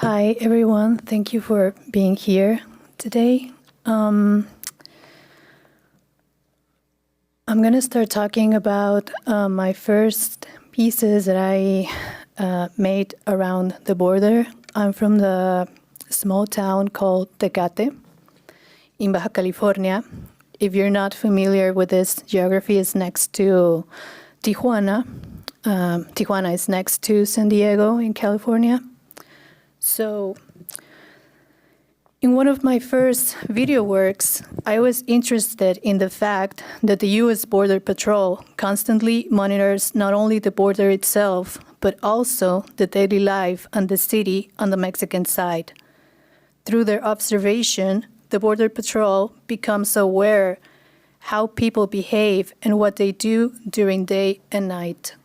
Hi, everyone. Thank you for being here today. I'm going to start talking about my first pieces that I made around the border. I'm from the small town called Tecate in Baja California. If you're not familiar with this geography, it's next to Tijuana. Tijuana is next to San Diego in California. So in one of my first video works, I was interested in the fact that the U.S. Border Patrol constantly monitors not only the border itself, but also the daily life and the city on the Mexican side. Through their observation, the Border Patrol becomes aware how people behave and what they do during day and night,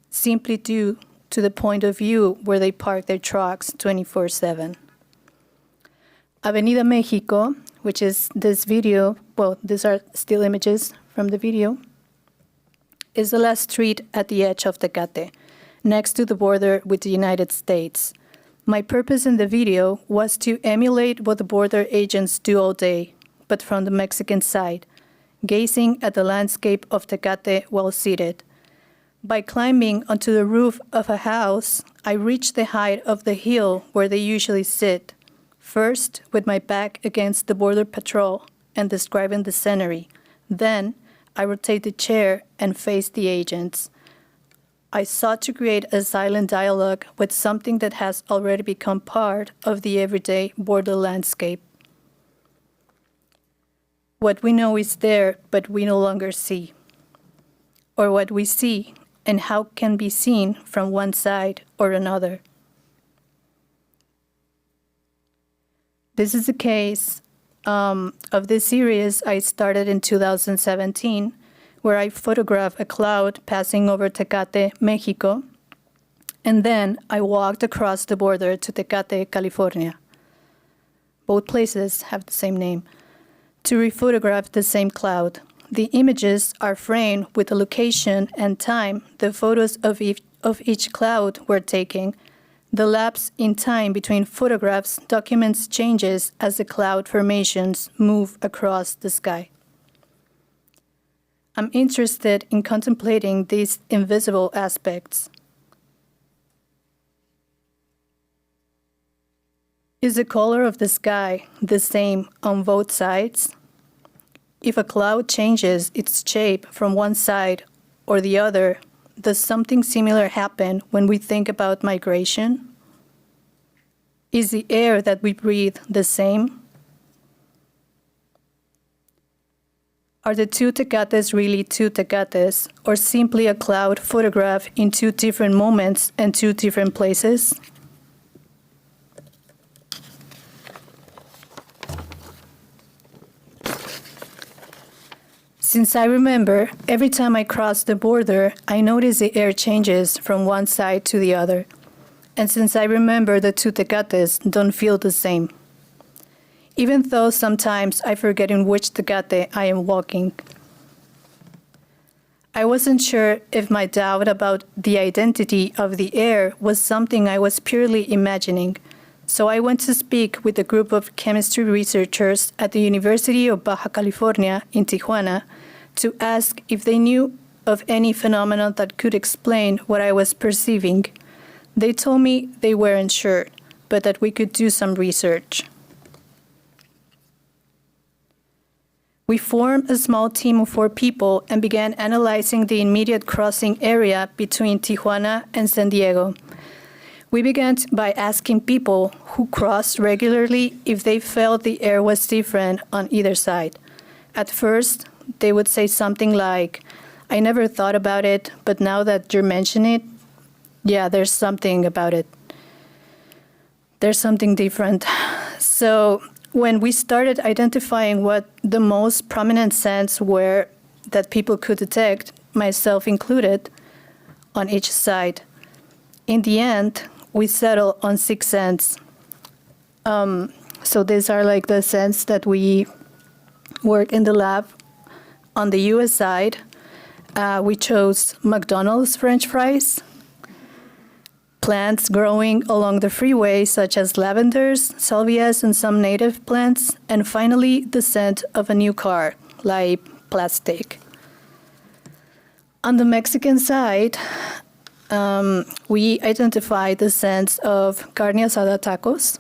simply due to the point of view where they park their trucks 24/7. Avenida Mexico, which is this video, well, these are still images from the video, is the last street at the edge of Tecate, next to the border with the United States. My purpose in the video was to emulate what the border agents do all day, but from the Mexican side, gazing at the landscape of Tecate while seated. By climbing onto the roof of a house, I reached the height of the hill where they usually sit, first with my back against the Border Patrol and describing the scenery. Then I rotate the chair and face the agents. I sought to create a silent dialogue with something that has already become part of the everyday border landscape. What we know is there, but we no longer see. Or what we see and how can be seen from one side or another. This is the case of this series I started in 2017, where I photographed a cloud passing over Tecate, Mexico, and then I walked across the border to Tecate, California. Both places have the same name, to rephotograph the same cloud. The images are framed with the location and time the photos of each cloud were taken. The lapse in time between photographs documents changes as the cloud formations move across the sky. I'm interested in contemplating these invisible aspects. Is the color of the sky the same on both sides? If a cloud changes its shape from one side or the other, does something similar happen when we think about migration? Is the air that we breathe the same? Are the two Tecates really two Tecates, or simply a cloud photographed in two different moments and two different places? Since I remember, every time I cross the border, I notice the air changes from one side to the other. And since I remember, the two Tecates don't feel the same, even though sometimes I forget in which Tecate I am walking. I wasn't sure if my doubt about the identity of the air was something I was purely imagining, so I went to speak with a group of chemistry researchers at the University of Baja California in Tijuana to ask if they knew of any phenomenon that could explain what I was perceiving. They told me they weren't sure, but that we could do some research. We formed a small team of 4 people and began analyzing the immediate crossing area between Tijuana and San Diego. We began by asking people who crossed regularly if they felt the air was different on either side. At first, they would say something like, "I never thought about it, but now that you're mentioning it, yeah, there's something about it. There's something different." So when we started identifying what the most prominent scents were that people could detect, myself included, on each side, in the end, we settled on 6 scents. So these are like the scents that we work in the lab. On the U.S. side, we chose McDonald's French fries, plants growing along the freeway, such as lavenders, salvias, and some native plants, and finally the scent of a new car, like plastic. On the Mexican side, we identified the scents of carne asada tacos,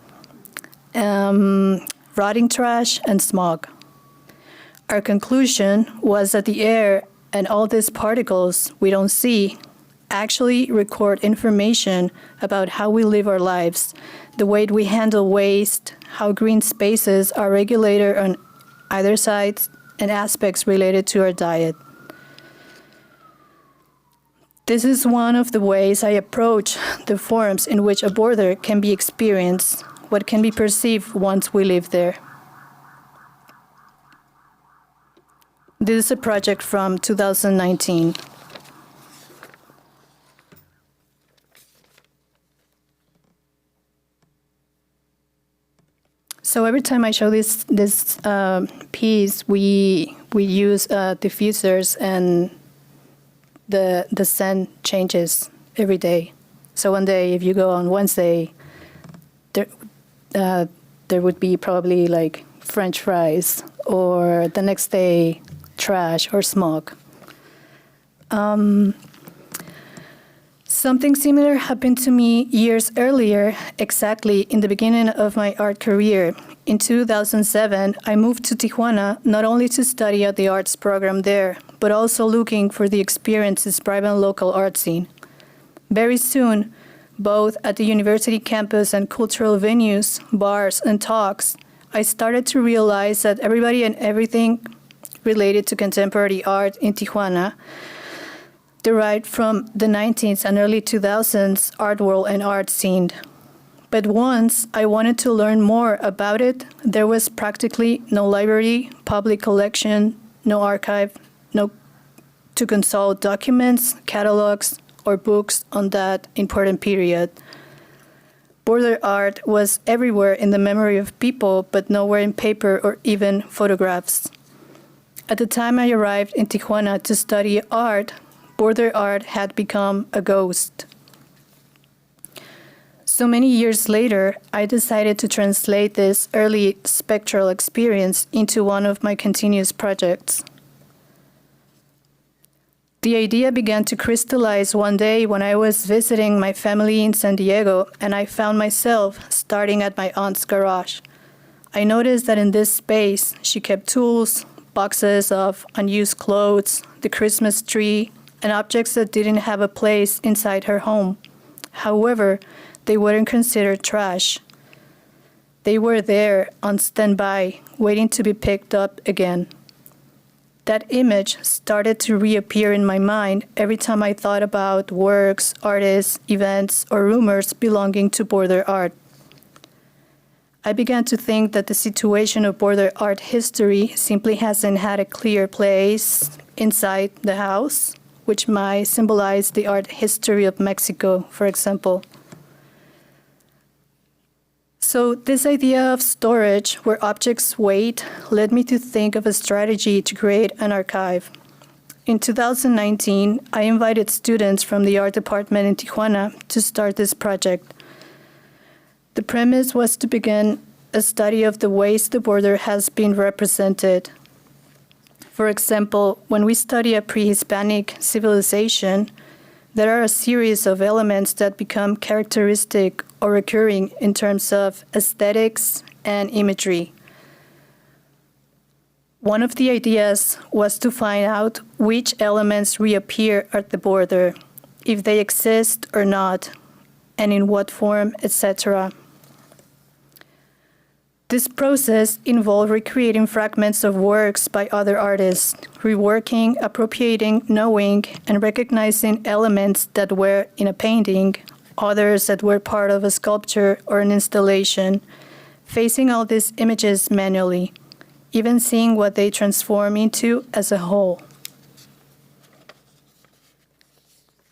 rotting trash, and smog. Our conclusion was that the air and all these particles we don't see actually record information about how we live our lives, the way we handle waste, how green spaces are regulated on either side, and aspects related to our diet. This is one of the ways I approach the forms in which a border can be experienced, what can be perceived once we live there. This is a project from 2019. So every time I show this piece, we use diffusers, and the scent changes every day. So one day, if you go on Wednesday, there would be probably like French fries, or the next day, trash or smog. Something similar happened to me years earlier, exactly in the beginning of my art career. In 2007, I moved to Tijuana not only to study at the arts program there, but also looking for the experience's private and local art scene. Very soon, both at the university campus and cultural venues, bars, and talks, I started to realize that everybody and everything related to contemporary art in Tijuana derived from the 19th and early 2000s art world and art scene. But once I wanted to learn more about it, there was practically no library, public collection, no archive, no to consult documents, catalogs, or books on that important period. Border art was everywhere in the memory of people, but nowhere in paper or even photographs. At the time I arrived in Tijuana to study art, border art had become a ghost. So many years later, I decided to translate this early spectral experience into one of my continuous projects. The idea began to crystallize one day when I was visiting my family in San Diego, and I found myself starting at my aunt's garage. I noticed that in this space, she kept tools, boxes of unused clothes, the Christmas tree, and objects that didn't have a place inside her home. However, they weren't considered trash. They were there on standby, waiting to be picked up again. That image started to reappear in my mind every time I thought about works, artists, events, or rumors belonging to border art. I began to think that the situation of border art history simply hasn't had a clear place inside the house, which might symbolize the art history of Mexico, for example. So this idea of storage, where objects wait, led me to think of a strategy to create an archive. In 2019, I invited students from the art department in Tijuana to start this project. The premise was to begin a study of the ways the border has been represented. For example, when we study a pre-Hispanic civilization, there are a series of elements that become characteristic or recurring in terms of aesthetics and imagery. One of the ideas was to find out which elements reappear at the border, if they exist or not, and in what form, etc. This process involved recreating fragments of works by other artists, reworking, appropriating, knowing, and recognizing elements that were in a painting, others that were part of a sculpture or an installation, facing all these images manually, even seeing what they transform into as a whole.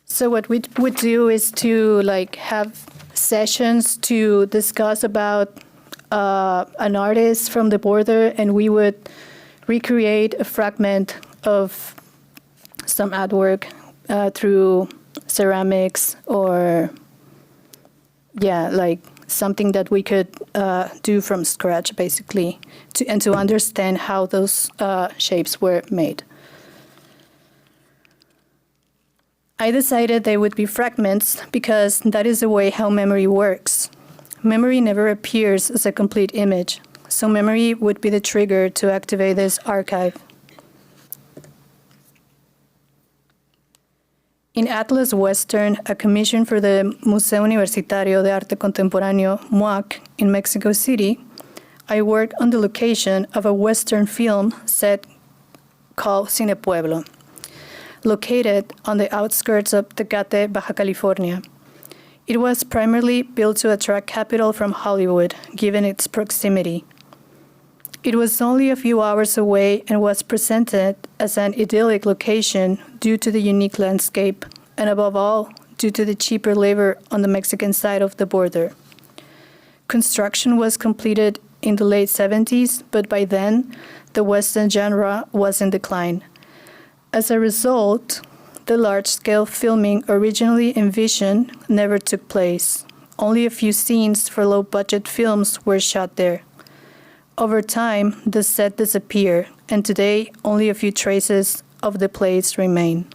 So what we would do is to have sessions to discuss about an artist from the border, and we would recreate a fragment of some artwork through ceramics or yeah, like something that we could do from scratch, basically, to understand how those shapes were made. I decided they would be fragments because that is the way how memory works. Memory never appears as a complete image, so memory would be the trigger to activate this archive. In Atlas Western, a commission for the Museo Universitario de Arte Contemporáneo, MUAC, in Mexico City, I worked on the location of a Western film set called Cine Pueblo, located on the outskirts of Tecate, Baja California. It was primarily built to attract capital from Hollywood, given its proximity. It was only a few hours away and was presented as an idyllic location due to the unique landscape, and above all, due to the cheaper labor on the Mexican side of the border. Construction was completed in the late 70s, but by then, the Western genre was in decline. As a result, the large-scale filming originally envisioned never took place. Only a few scenes for low-budget films were shot there. Over time, the set disappeared, and today only a few traces of the place remain.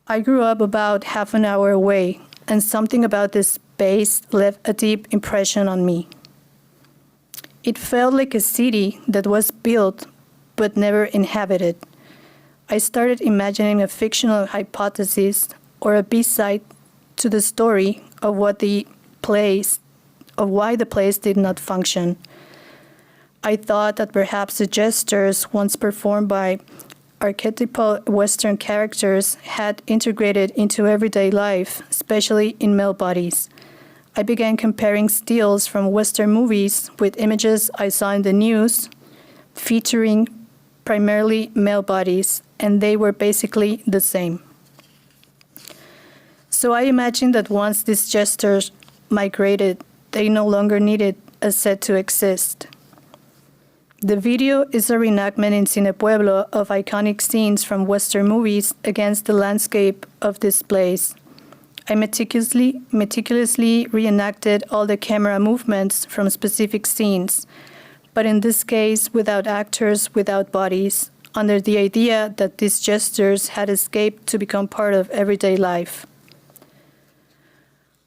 I grew up about half an hour away, and something about this space left a deep impression on me. It felt like a city that was built but never inhabited. I started imagining a fictional hypothesis or a B-side to the story of why the place did not function. I thought that perhaps the gestures once performed by archetypal Western characters had integrated into everyday life, especially in male bodies. I began comparing stills from Western movies with images I saw in the news, featuring primarily male bodies, and they were basically the same. So I imagined that once these gestures migrated, they no longer needed a set to exist. The video is a reenactment in Cine Pueblo of iconic scenes from Western movies against the landscape of this place. I meticulously reenacted all the camera movements from specific scenes, but in this case without actors, without bodies, under the idea that these gestures had escaped to become part of everyday life.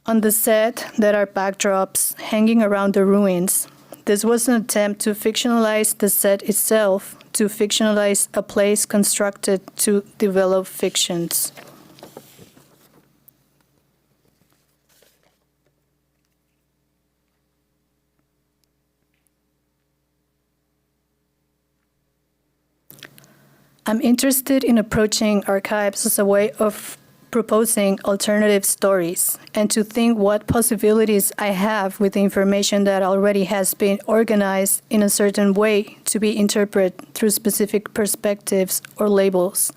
On the set, there are backdrops hanging around the ruins. This was an attempt to fictionalize the set itself, to fictionalize a place constructed to develop fictions. I'm interested in approaching archives as a way of proposing alternative stories and to think what possibilities I have with the information that already has been organized in a certain way to be interpreted through specific perspectives or labels.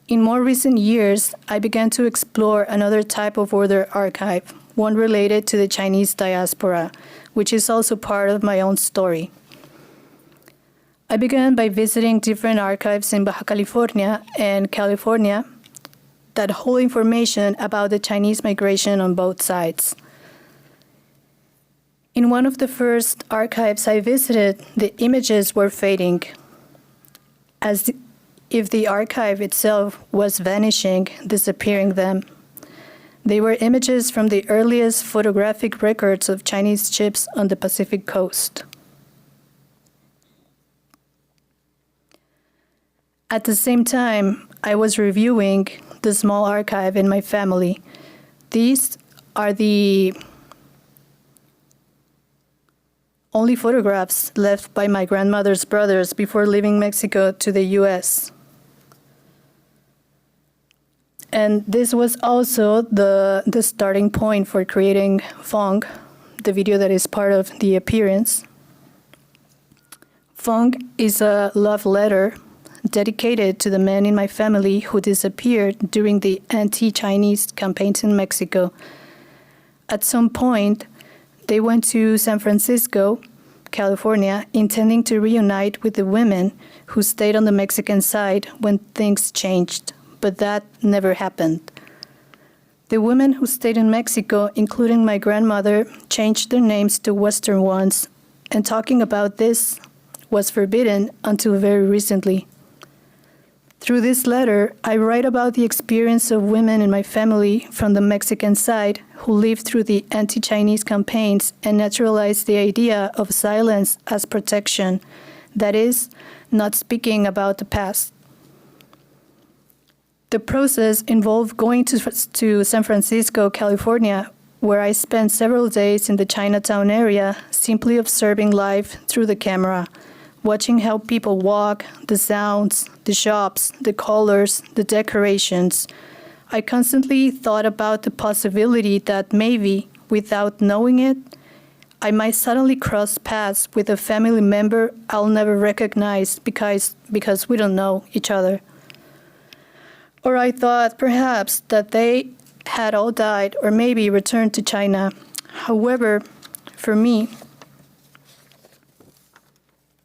In more recent years, I began to explore another type of order archive, one related to the Chinese diaspora, which is also part of my own story. I began by visiting different archives in Baja California and California that hold information about the Chinese migration on both sides. In one of the first archives I visited, the images were fading, as if the archive itself was vanishing, disappearing them. They were images from the earliest photographic records of Chinese ships on the Pacific coast. At the same time, I was reviewing the small archive in my family. These are the only photographs left by my grandmother's brothers before leaving Mexico to the US. And this was also the starting point for creating Fong, the video that is part of the appearance. Fong is a love letter dedicated to the men in my family who disappeared during the anti-Chinese campaigns in Mexico. At some point, they went to San Francisco, California, intending to reunite with the women who stayed on the Mexican side when things changed, but that never happened. The women who stayed in Mexico, including my grandmother, changed their names to Western ones, and talking about this was forbidden until very recently. Through this letter, I write about the experience of women in my family from the Mexican side who lived through the anti-Chinese campaigns and naturalized the idea of silence as protection, that is, not speaking about the past. The process involved going to San Francisco, California, where I spent several days in the Chinatown area simply observing life through the camera, watching how people walk, the sounds, the shops, the colors, the decorations. I constantly thought about the possibility that maybe, without knowing it, I might suddenly cross paths with a family member I'll never recognize because we don't know each other. Or I thought perhaps that they had all died or maybe returned to China. However, for me,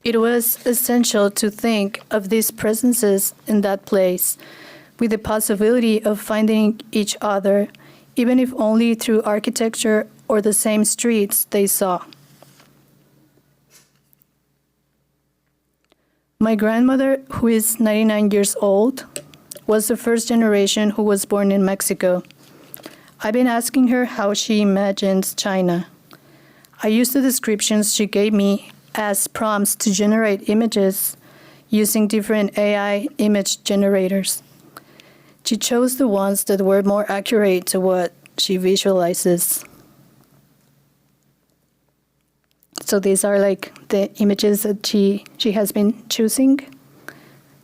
it was essential to think of these presences in that place, with the possibility of finding each other, even if only through architecture or the same streets they saw. My grandmother, who is 99 years old, was the first generation who was born in Mexico. I've been asking her how she imagines China. I used the descriptions she gave me as prompts to generate images using different AI image generators. She chose the ones that were more accurate to what she visualizes. So these are like the images that she has been choosing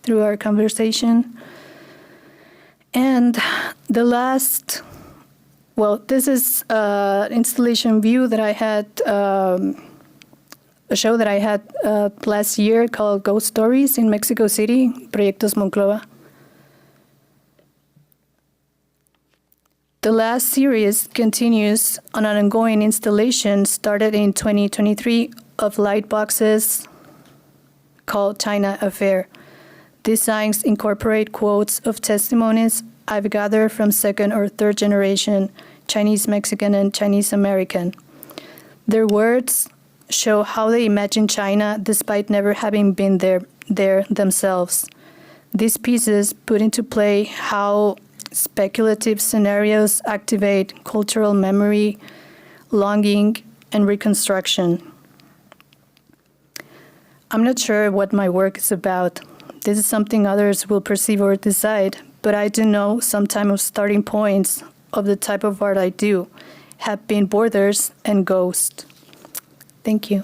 through our conversation. And the last, well, this is an installation view that I had, a show that I had last year called Ghost Stories in Mexico City, Proyectos Monclova. The last series continues on an ongoing installation started in 2023 of light boxes called China Affair. These signs incorporate quotes of testimonies I've gathered from second or third generation Chinese Mexican and Chinese American. Their words show how they imagine China despite never having been there themselves. These pieces put into play how speculative scenarios activate cultural memory, longing, and reconstruction. I'm not sure what my work is about. This is something others will perceive or decide, but I do know some time of starting points of the type of art I do have been borders and ghosts. Thank you.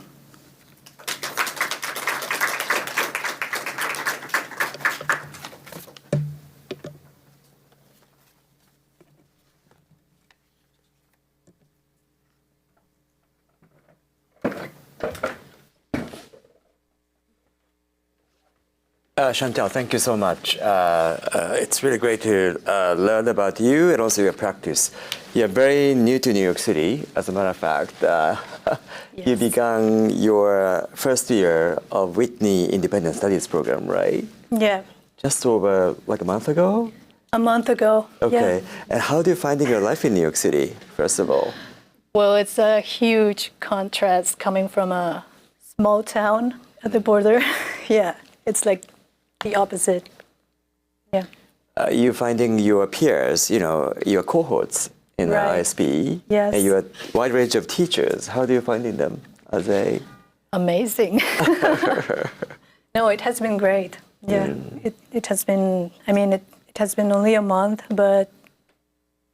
Chantal, thank you so much. It's really great to learn about you and also your practice. You're very new to New York City. As a matter of fact, Yes. You began your first year of Whitney Independent Studies program, right? Yeah. Just over like a month ago? A month ago. Okay. Yeah. And how do you finding your life in New York City, first of all? Well, it's a huge contrast coming from a small town at the border. Yeah, it's like the opposite. Yeah. You finding your peers, your cohorts in the Right. ISB, Yes. and your wide range of teachers. How do you finding them? Are they Amazing. No, it has been great. Yeah, it has been, I mean, it has been only a month, but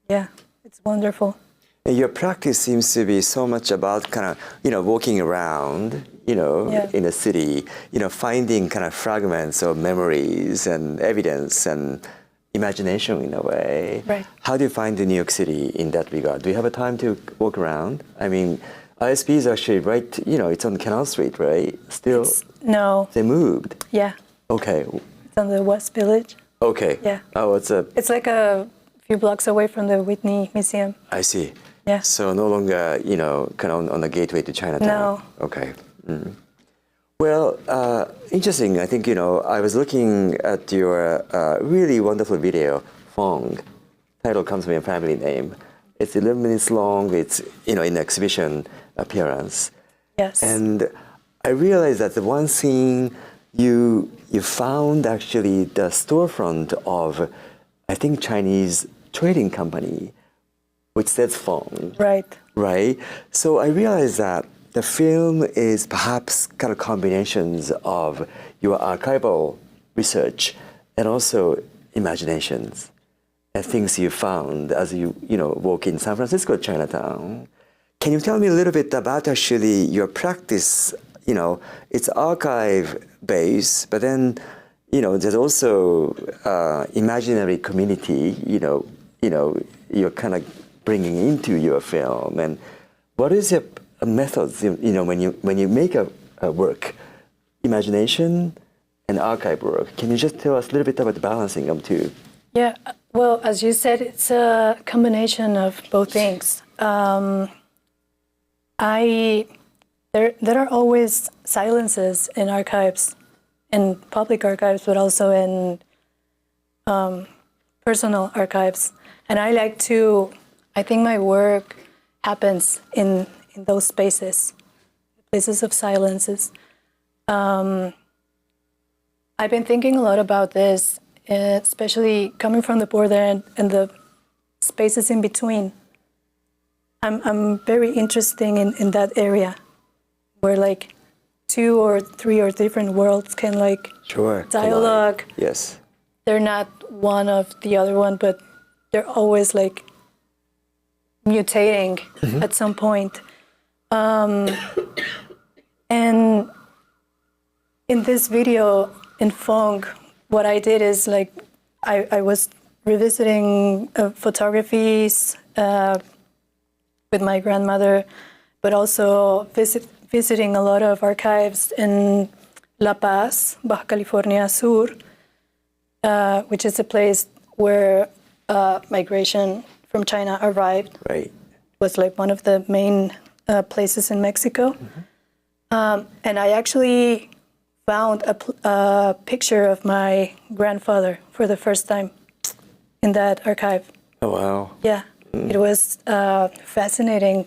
yeah, it's wonderful. And your practice seems to be so much about kind of, walking around, Yeah. in the city, finding kind of fragments of memories and evidence and imagination in a way. Right. How do you find the New York City in that regard? Do you have a time to walk around? I mean, ISB is actually right, it's on Canal Street, right? Still, No, they moved. yeah, Okay. it's on the West Village. Okay. Yeah. Oh, It's like a few blocks away from the Whitney Museum. I see. Yeah. So no longer, kind of on the gateway to Chinatown. No. Okay. Mm. Well, interesting. I think, I was looking at your really wonderful video, Fong, title comes from your family name. It's 11 minutes long. It's, in exhibition appearance. Yes. And I realized that the one scene you found actually the storefront of, I think, Chinese trading company, which says Fong. Right. Right? So I realized that the film is perhaps kind of combinations of your archival research and also imaginations and things you found as you walk in San Francisco, Chinatown. Can you tell me a little bit about actually your practice? It's archive-based, but then, there's also imaginary community, you're kind of bringing into your film. And what is your methods, when you make a work, imagination and archive work? Can you just tell us a little bit about balancing them too? Yeah, well, as you said, it's a combination of both things. There are always silences in archives, in public archives, but also in personal archives. And I think my work happens in those spaces of silences. I've been thinking a lot about this, especially coming from the border and the spaces in between. I'm very interested in that area where like two or three or different worlds can dialogue. Yes. They're not one of the other one, but they're always like mutating at some point. And in this video in Fong, what I did is I was revisiting photographies with my grandmother, but also visiting a lot of archives in La Paz, Baja California Sur, which is a place where migration from China arrived. Right. It was like one of the main places in Mexico. And I actually found a picture of my grandfather for the first time in that archive. Oh, wow. Yeah, it was fascinating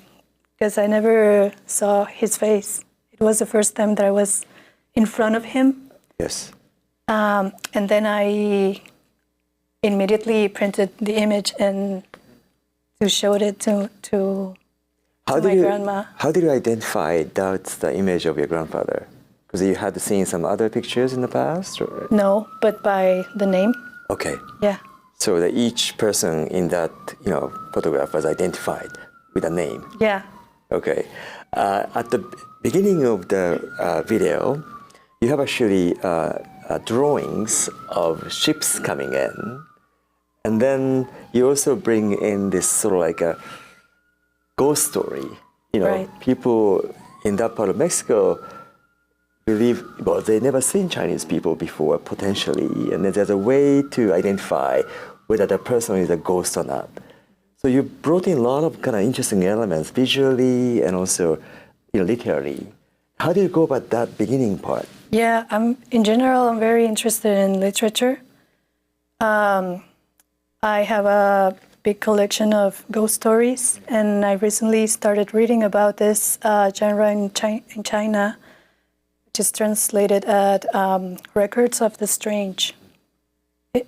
because I never saw his face. It was the first time that I was in front of him. Yes. And then I immediately printed the image and showed it to my grandma. How did you identify that's the image of your grandfather? Because you had seen some other pictures in the past? Or? No, but by the name. Okay. Yeah. So that each person in that photograph was identified with a name. Yeah. Okay. At the beginning of the video, you have actually drawings of ships coming in, and then you also bring in this sort of like a ghost story. Right. People in that part of Mexico believe, well, they never seen Chinese people before, potentially, and there's a way to identify whether the person is a ghost or not. So you brought in a lot of kind of interesting elements, visually and also, literally. How do you go about that beginning part? Yeah, in general, I'm very interested in literature. I have a big collection of ghost stories, and I recently started reading about this genre in China, which is translated as Records of the Strange.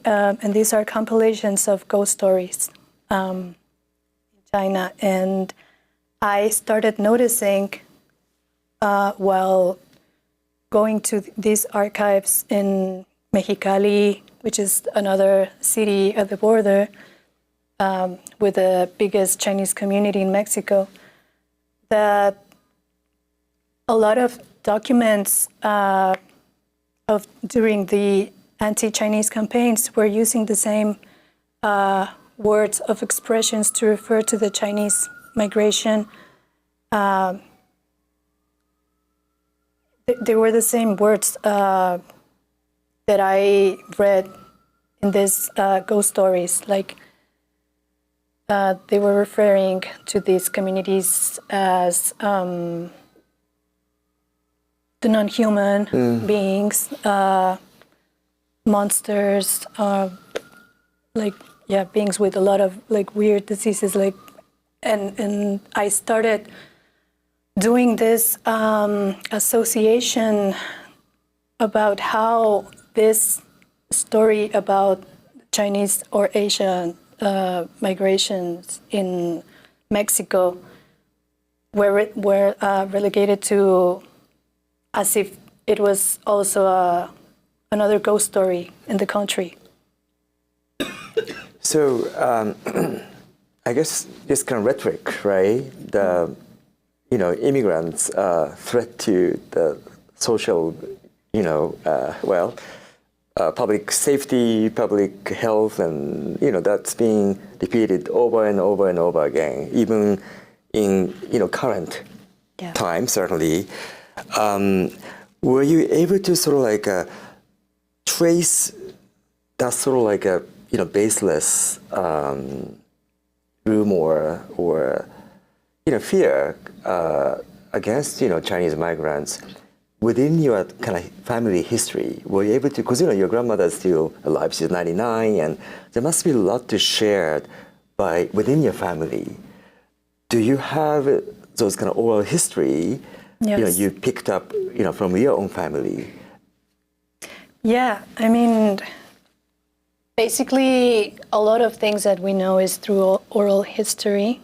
And these are compilations of ghost stories in China. And I started noticing while going to these archives in Mexicali, which is another city at the border with the biggest Chinese community in Mexico, that a lot of documents of during the anti-Chinese campaigns were using the same words of expressions to refer to the Chinese migration. They were the same words that I read in these ghost stories. Like they were referring to these communities as the non-human beings, monsters, like beings with a lot of like weird diseases, like, and I started doing this association about how this story about Chinese or Asian migrations in Mexico were relegated to, as if it was also another ghost story in the country. So I guess this kind of rhetoric, right? The immigrants threat to the social, public safety, public health, and that's being repeated over and over and over again, even in current time, certainly. Were you able to sort of like trace that sort of like a baseless rumor or fear against Chinese migrants within your kind of family history? Were you able to, because your grandmother is still alive, she's 99, and there must be a lot to share within your family. Do you have those kind of oral history you picked up from your own family? Yeah, I mean, basically a lot of things that we know is through oral history.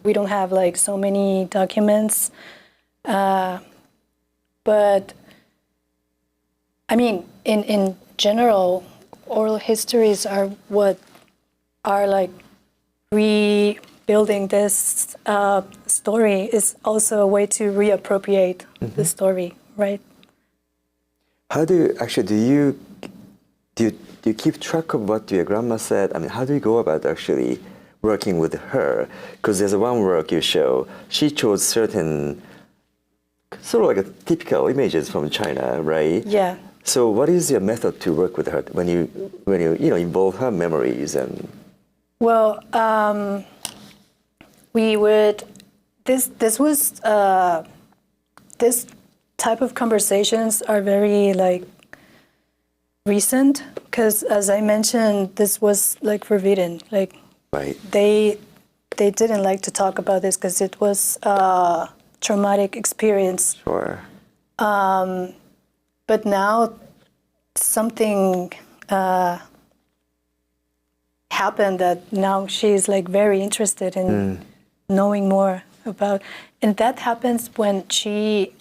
We don't have like so many documents, but I mean, in general, oral histories are what are like rebuilding this story, is also a way to reappropriate the story, right? How do you keep track of what your grandma said? I mean, how do you go about actually working with her? Because there's one work you show, she chose certain sort of like a typical images from China, right? Yeah. So what is your method to work with her when you involve her memories and? Well, we would. This was this type of conversations are very like recent, because as I mentioned, this was like forbidden. Like, right. They didn't like to talk about this because it was a traumatic experience. Sure. But now something happened that now she's like very interested in knowing more about, and that happens when I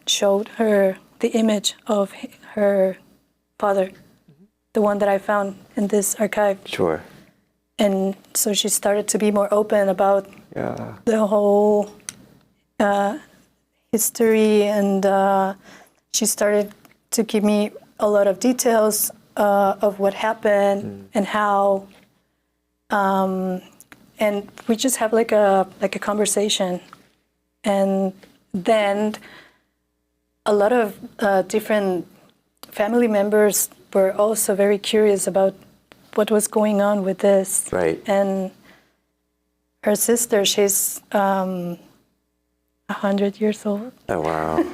showed her the image of her father, the one that I found in this archive. Sure. And so she started to be more open about the whole history, and she started to give me a lot of details of what happened and how, and we just have like a conversation, and then a lot of different family members were also very curious about what was going on with this. Right. And her sister, she's 100 years old. Oh, wow.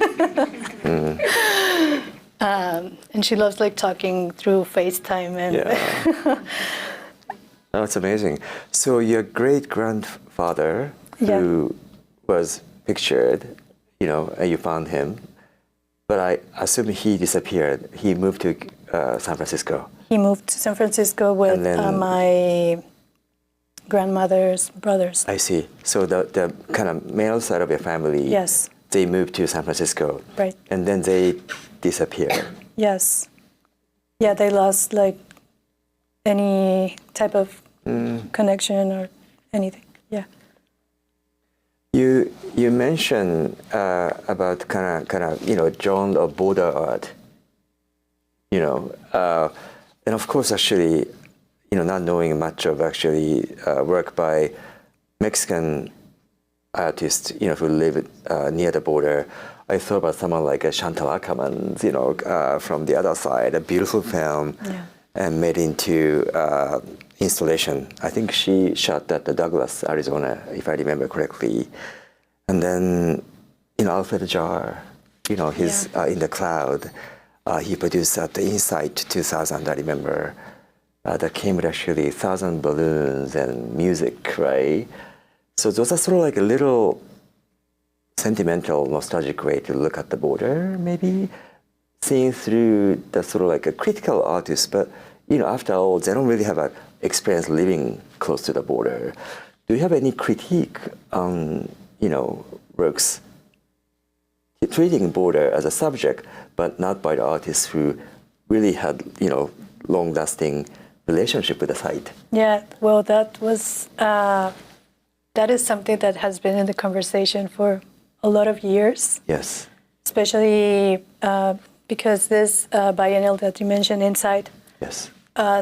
And she loves like talking through FaceTime. And Oh, it's amazing. So your great-grandfather, who was pictured, and you found him, but I assume he disappeared. He moved to San Francisco. He moved to San Francisco with my grandmother's brothers. I see. So the kind of male side of your family, Yes. they moved to San Francisco. Right. And then they disappeared. Yes. Yeah, they lost like any type of connection or anything. Yeah. You mentioned about kind of genre of border art, and of course actually, not knowing much of actually work by Mexican artists, who live near the border. I thought about someone like Chantal from the other side, a beautiful film, and made into installation. I think she shot at the Douglas, Arizona, if I remember correctly. And then, Alfred Jar, His In the Cloud. He produced at the Insight 2000, I remember. That came with actually 1,000 balloons and music, right? So those are sort of like a little sentimental, nostalgic way to look at the border, maybe seeing through the sort of like a critical artist. But after all, they don't really have an experience living close to the border. Do you have any critique on works treating border as a subject, but not by the artists who really had long-lasting relationship with the site? Yeah, well, that is something that has been in the conversation for a lot of years. Yes. Especially because this biennial that you mentioned, Insight, yes,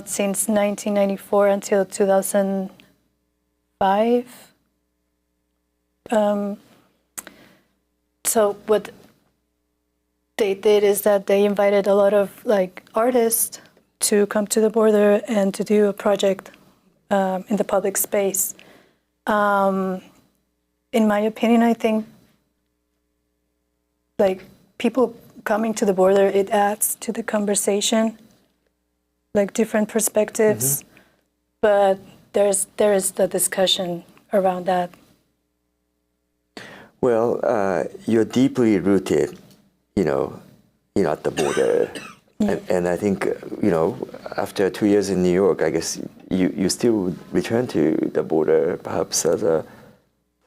since 1994 until 2005. So what they did is that they invited a lot of artists to come to the border and to do a project in the public space. In my opinion, I think people coming to the border, it adds to the conversation, different perspectives, but there is the discussion around that. Well, you're deeply rooted, at the border. Yeah. And I think, after 2 years in New York, I guess you still return to the border, perhaps as a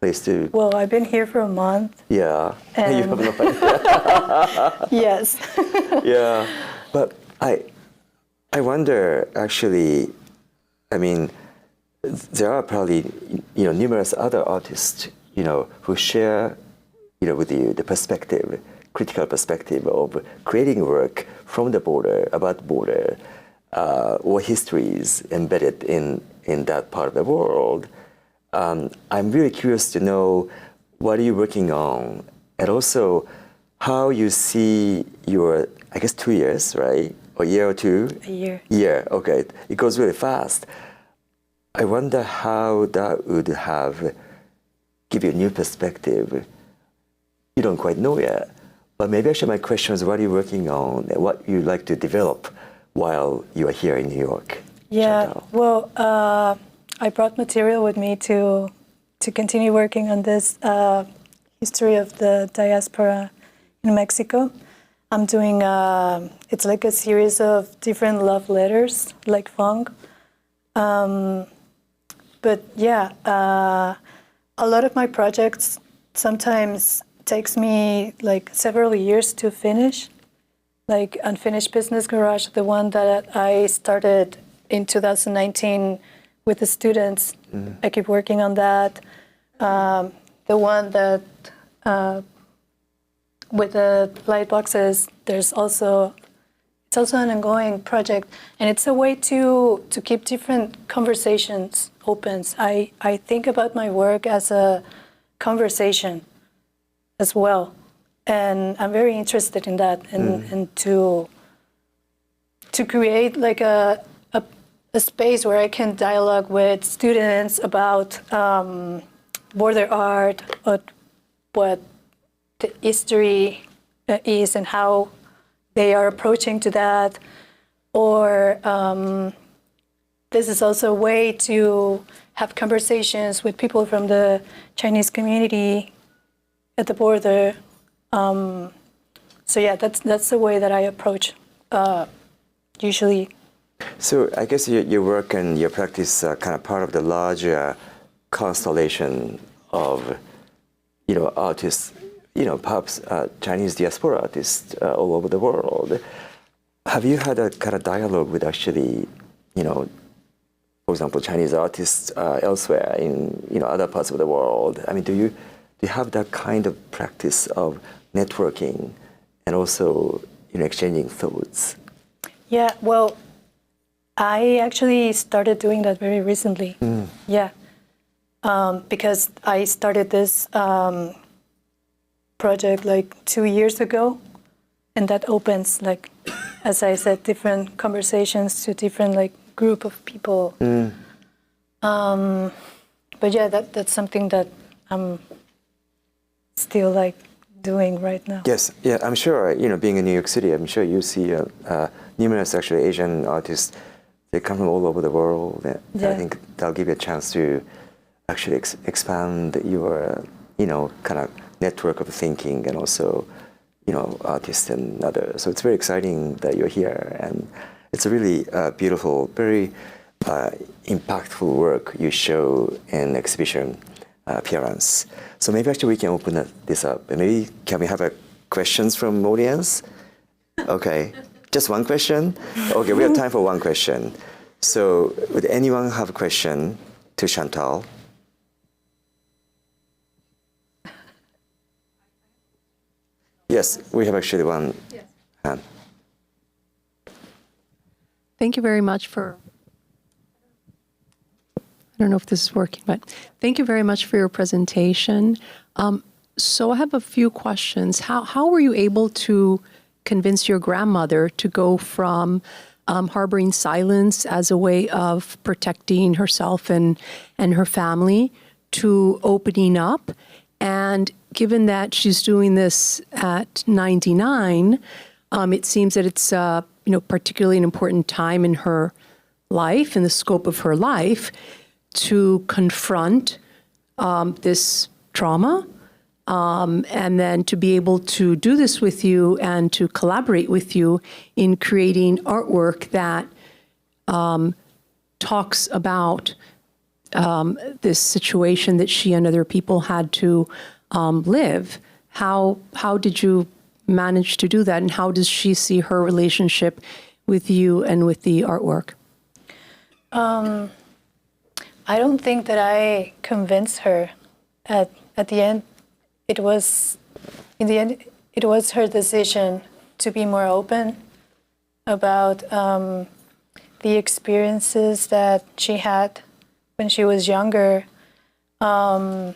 place to... Well, I've been here for a month. Yeah. And you have no idea. Yes. Yeah. But I wonder, actually, I mean, there are probably, numerous other artists, who share, with you the perspective, critical perspective of creating work from the border, about the border, or histories embedded in that part of the world. I'm really curious to know what are you working on, and also how you see your, I guess, 2 years, right? Or a year or two? A year. Yeah, okay. It goes really fast. I wonder how that would give you a new perspective. You don't quite know yet. But maybe actually my question is, what are you working on and what you like to develop while you are here in New York? Yeah, Chantal? well, I brought material with me to continue working on this history of the diaspora in Mexico. I'm doing, it's like a series of different love letters, like Fong. But yeah, a lot of my projects sometimes takes me several years to finish. Like Unfinished Business Garage, the one that I started in 2019 with the students. I keep working on that. The one that with the light boxes, it's also an ongoing project, and it's a way to keep different conversations open. I think about my work as a conversation as well, and I'm very interested in that, and to create a space where I can dialogue with students about border art, or what the history is and how they are approaching to that, or this is also a way to have conversations with people from the Chinese community at the border. So yeah, that's the way that I approach usually. So I guess your work and your practice are kind of part of the larger constellation of, artists, perhaps Chinese diaspora artists all over the world. Have you had a kind of dialogue with actually, for example, Chinese artists elsewhere in, other parts of the world? I mean, do you have that kind of practice of networking and also, exchanging thoughts? Yeah, well, I actually started doing that very recently. Yeah, because I started this project 2 years ago, and that opens, as I said, different conversations to different group of people. But yeah, that's something that I'm still doing right now. Yes, yeah, I'm sure, being in New York City, I'm sure you see numerous actually Asian artists. They come from all over the world. And Yeah. I think that'll give you a chance to actually expand your, kind of network of thinking and also, artists and others. So it's very exciting that you're here. And it's a really beautiful, very impactful work you show in exhibition appearance. So maybe actually we can open this up. And maybe can we have questions from audience? Okay, just one question? Okay, we have time for one question. So would anyone have a question to Chantal? Yes, we have actually one hand. Thank you very much for, I don't know if this is working, but thank you very much for your presentation. So I have a few questions. How were you able to convince your grandmother to go from harboring silence as a way of protecting herself and her family to opening up? And given that she's doing this at 99, it seems that it's particularly an important time in her life, in the scope of her life, to confront this trauma, and then to be able to do this with you and to collaborate with you in creating artwork that talks about this situation that she and other people had to live. How did you manage to do that, and how does she see her relationship with you and with the artwork? I don't think that I convinced her. At the end, it was her decision to be more open about the experiences that she had when she was younger. I'm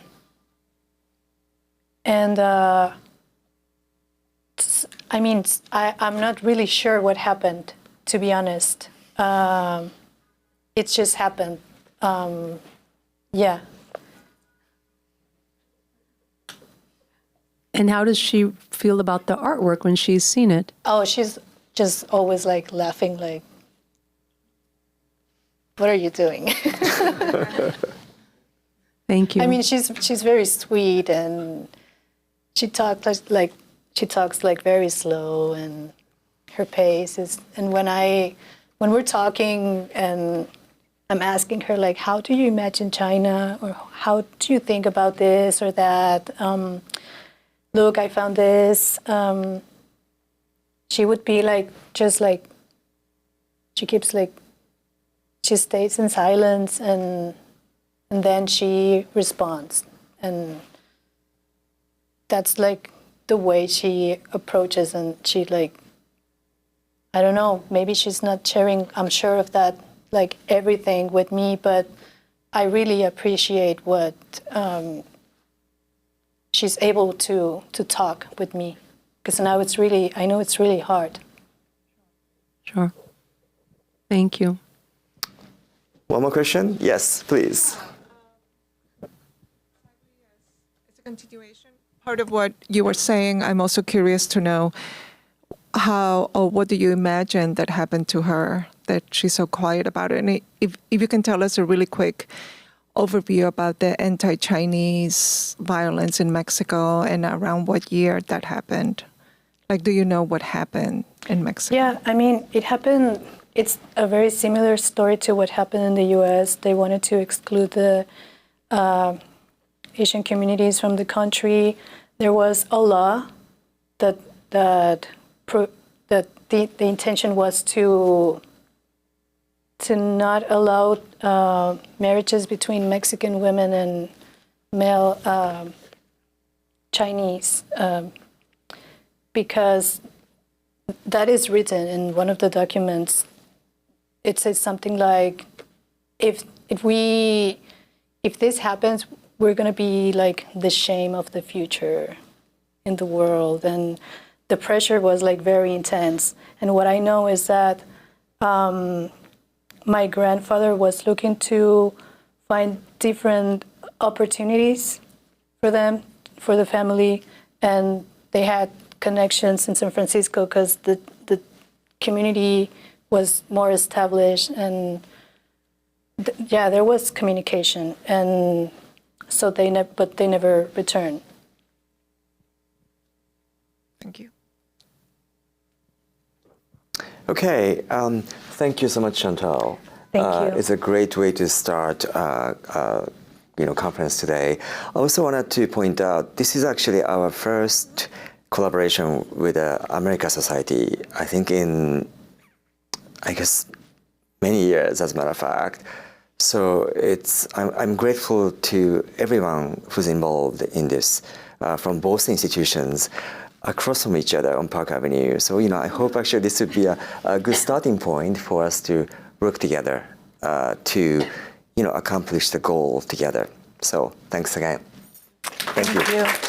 not really sure what happened, to be honest. It just happened. Yeah. And how does she feel about the artwork when she's seen it? Oh, she's just always like laughing, like, what are you doing? Thank you. I mean, she's very sweet, and she talks like very slow, and her pace is. And when we're talking, and I'm asking her like, how do you imagine China, or how do you think about this or that? Look, I found this. She would be like, just like, she stays in silence, and then she responds. And that's like the way she approaches, and she like, I don't know, maybe she's not sharing, I'm sure of that, like everything with me, but I really appreciate what she's able to talk with me, because now I know it's really hard. Sure. Thank you. One more question? Yes, please. It's a continuation. Part of what you were saying, I'm also curious to know how or what do you imagine that happened to her, that she's so quiet about it? And if you can tell us a really quick overview about the anti-Chinese violence in Mexico and around what year that happened. Like, do you know what happened in Mexico? Yeah, I mean, it happened, it's a very similar story to what happened in the US. They wanted to exclude the Asian communities from the country. There was a law that the intention was to not allow marriages between Mexican women and male Chinese, because that is written in one of the documents. It says something like, if this happens, we're going to be like the shame of the future in the world. And the pressure was like very intense. And what I know is that my grandfather was looking to find different opportunities for them, for the family, and they had connections in San Francisco because the community was more established, and there was communication, and so but they never returned. Thank you. Okay, thank you so much, Chantal. Thank you. It's a great way to start, conference today. I also wanted to point out this is actually our first collaboration with the America Society. I think many years, as a matter of fact. So I'm grateful to everyone who's involved in this, from both institutions, across from each other on Park Avenue. So, I hope actually this would be a good starting point for us to work together to, accomplish the goal together. So thanks again. Thank you. Thank you.